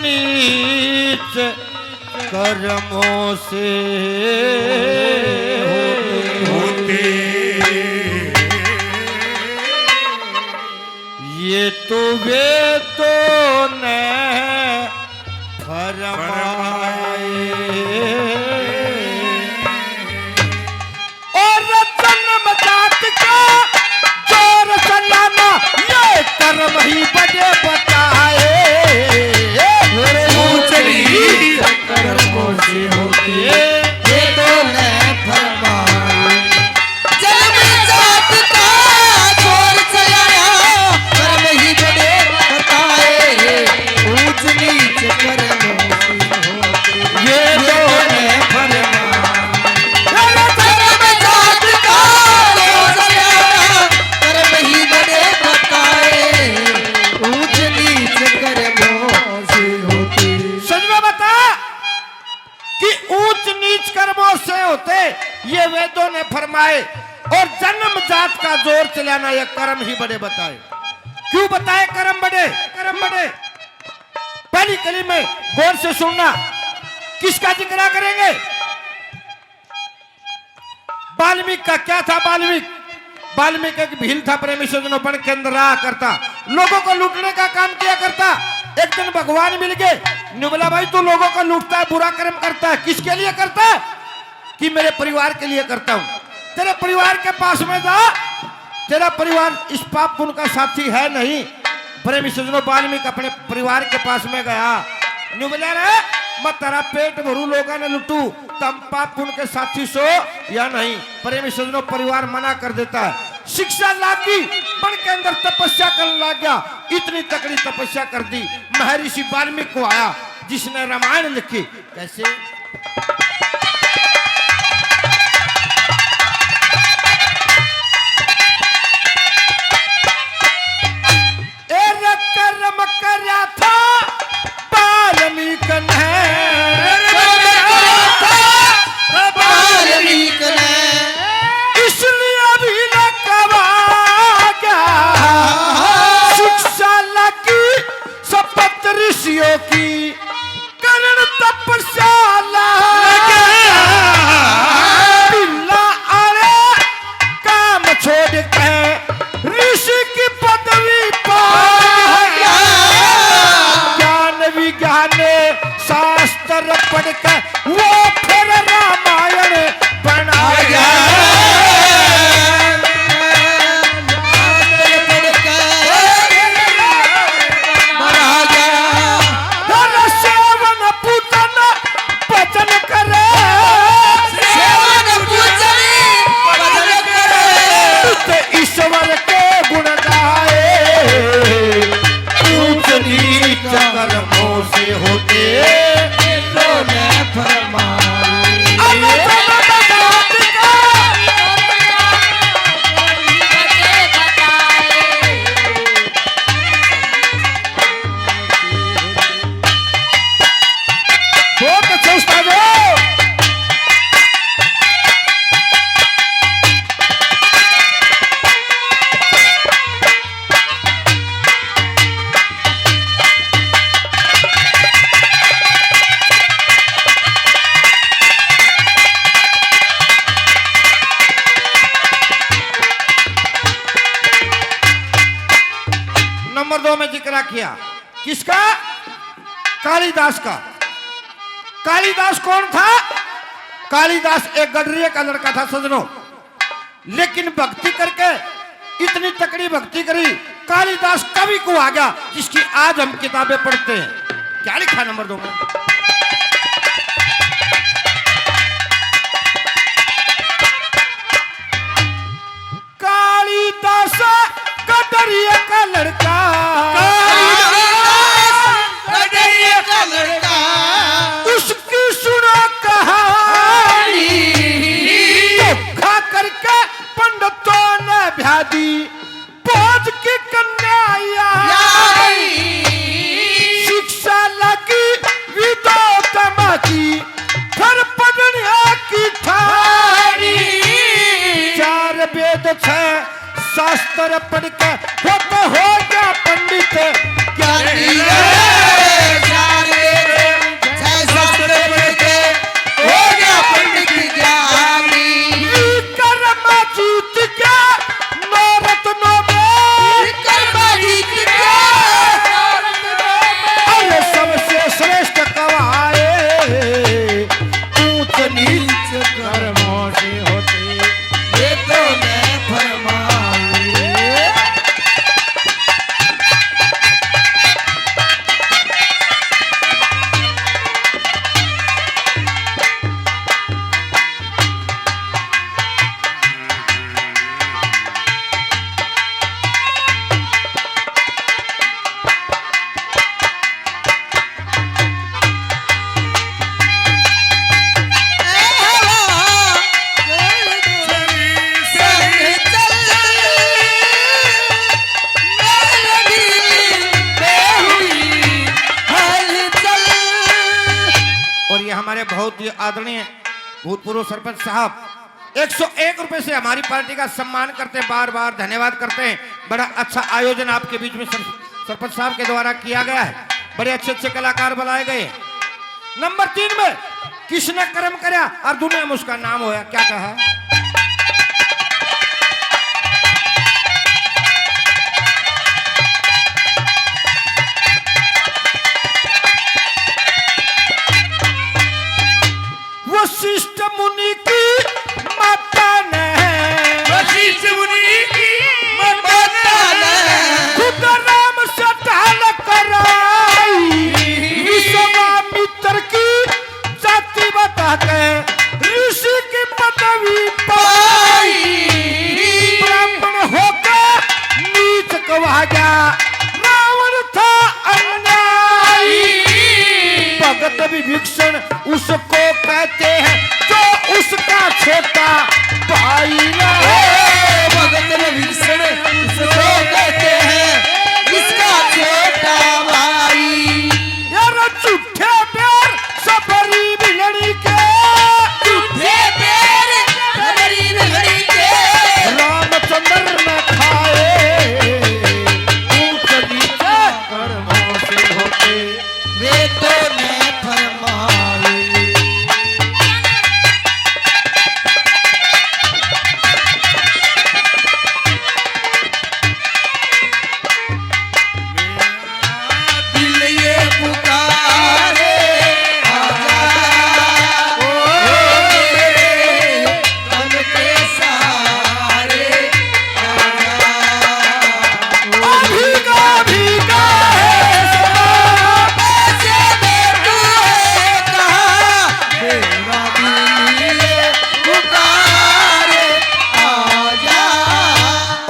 नीच कर्मों से होते ये तो वेदों ने फरमाए और जन्म जात का जोर चलाना ये कर्म ही बड़े बताए ऊंच नीच कर्मों से होते ये तो ने फरमाए जन्म जात का जोर चलाना कर्म ही बड़े बताए ऊंच नीच कर्मों से होते ये तो ने फरमाए जन्म जात का जोर चलाना कर्म ही बड़े बताए ऊंच नीच कर्मों से होते। सच में बता कि ऊंच नीच कर्मों से होते ये वेदों ने फरमाए और जन्म जात का जोर चलाना ये कर्म ही बड़े बताए। क्यों बताए कर्म बड़े? कर्म बड़े पहली कली में गौर से सुनना, किसका जिक्र करेंगे? वाल्मीकि का क्या था? वाल्मीकि एक भील था, प्रेमी सज्जनों बन के अंदर रहा करता, लोगों को लूटने का काम किया करता। एक दिन भगवान मिल गए, ने बोला भाई तू लोगों को लूटता है, बुरा कर्म करता है, किसके लिए करता है? कि मेरे परिवार के लिए करता हूं। तेरे परिवार के पास में जा, तेरा परिवार इस पाप पुण्य का साथी है नहीं। प्रेमी सज्जनों वाल्मीकि अपने परिवार के पास में गया, ने बोला रे मैं तेरा पेट भरू लोगों ने लूटू, तम पाप पुण्य के साथी सो या नहीं? प्रेमी सज्जनों परिवार मना कर देता है। शिक्षा लागी, मन के अंदर तपस्या करने लग गया, इतनी तकड़ी तपस्या कर दी, महर्षि वाल्मीकि को आया जिसने रामायण लिखी। कैसे? कर्म कर्या था वाल्मीकि ने, इसलिए अभी न कवा गया। शिक्षा लगी शपथ ऋषियों की, कर्ण तपस्या पिल्ला अरे काम छोड़ के ऋषि की पदवी पा ज्ञान विज्ञान शास्त्र पढ़ के वो फिर रामायण बनाया। सेवन पूजन भजन करे, ईश्वर के गुण गाए, ऊंच नीच कर्मों से होते तो ने बहुत अच्छा उस्ताद हो। नंबर 2 में जिक्र किया किसका? कालिदास का। कालिदास कौन था? कालिदास एक गडरिये का लड़का था सजनों, लेकिन भक्ति करके इतनी तकड़ी भक्ति करी, कालिदास कवि को आ गया जिसकी आज हम किताबें पढ़ते हैं। क्या लिखा नंबर 2 में? कालिदास गडरिये का लड़का, उसकी सुना कहानी, धोखा करके पंडितों ने ब्यादी बोझ की कन्या, शिक्षा लगी विदोतमा की, घर पढ़ने की ठानी, 4 वेद 6 शास्त्र पढ़ के हो गया पंडित, क्या हमारे बहुत ही आदरणीय भूतपूर्व सरपंच साहब 101 रुपए से हमारी पार्टी का सम्मान करते हैं, बार बार धन्यवाद करते हैं। बड़ा अच्छा आयोजन आपके बीच में सरपंच साहब के द्वारा किया गया है। बड़े अच्छे अच्छे कलाकार बुलाए गए। नंबर 3 में किसने कर्म करया और दुनिया में उसका नाम होया, क्या कहा? वशिष्ठ मुनि की माता ने, वशिष्ठ मुनि की माता ने खुद राम से ढाल कराई, विश्वामित्र की जाति बता के ऋषि की पदवी पाई। ब्राह्मण होकर नीच कहा गया, रावण था अन्यायी। भगत विभीषण उसको कहते हैं जो उसका छोटा भाई न हो। भगत विभीषण उसको कहते हैं इसका छोटा भाई। यार झूठे पैर सबरी बिलड़ी के, झूठे पैर सबरी बिलड़ी के रामचंद्र न खाए, ऊंच नीचे कर्मों से होते वे तो ने फरमाए। दिल ये पुकारे आजा, तन के सहारे आजा। भीगा भीगा है सब, ऐसे में तू है कहाँ, मेरा दिल ये पुकारे आजा।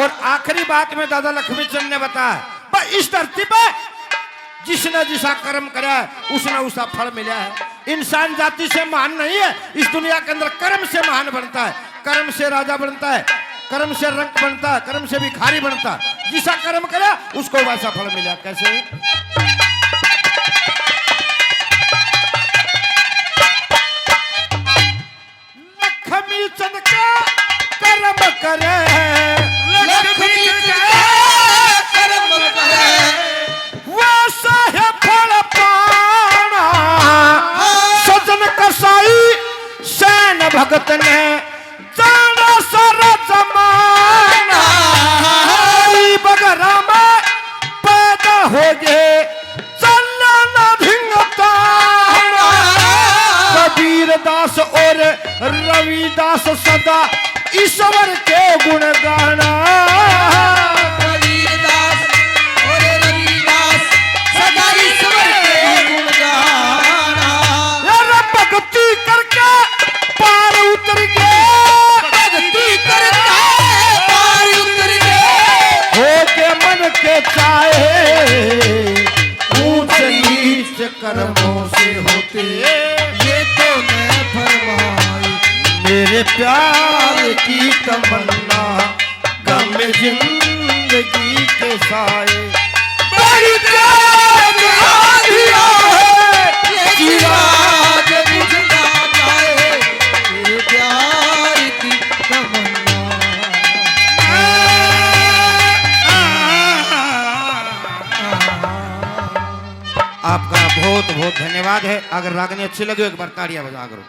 और आखिरी बात में दादा लक्ष्मीचंद ने बताया भाई इस धरती पे जिसने जिसा कर्म करा है उसने उसका फल मिला है। इंसान जाति से महान नहीं है, इस दुनिया के अंदर कर्म से महान बनता है। कर्म से राजा बनता है, कर्म से रंक बनता है, कर्म से भिखारी बनता है। जिसा कर्म करा उसको वैसा फल मिला। कैसे? लक्ष्मी चंद का कर्म करे, लक्ष्मी कर्म करे वैसा है फल पाना। सजन कसाई सैन भगत ने जाना सारा जमाना। बगरा में पैदा हो गए चलना न भिंगता। कबीर दास और रविदास सदा ईश्वर के गुण गाना। कबीरदास और रविदास सदा ईश्वर के गुण गाना। यार भक्ति करके पार उतर गए, भक्ति करता है पार उतर गए। हो के मन के चाहे ऊंच नीच कर्मों से होते। ये तो मैं फरमाई मेरे प्यार की तमन्ना गम जिंदगी के साए। बड़ी तेज आंधियां है, ये चिराग बुझना चाहे तेरे प्यार की तमन्ना। आपका बहुत बहुत धन्यवाद है। अगर रागनी अच्छी लगी एक बार तालियां बजा करो।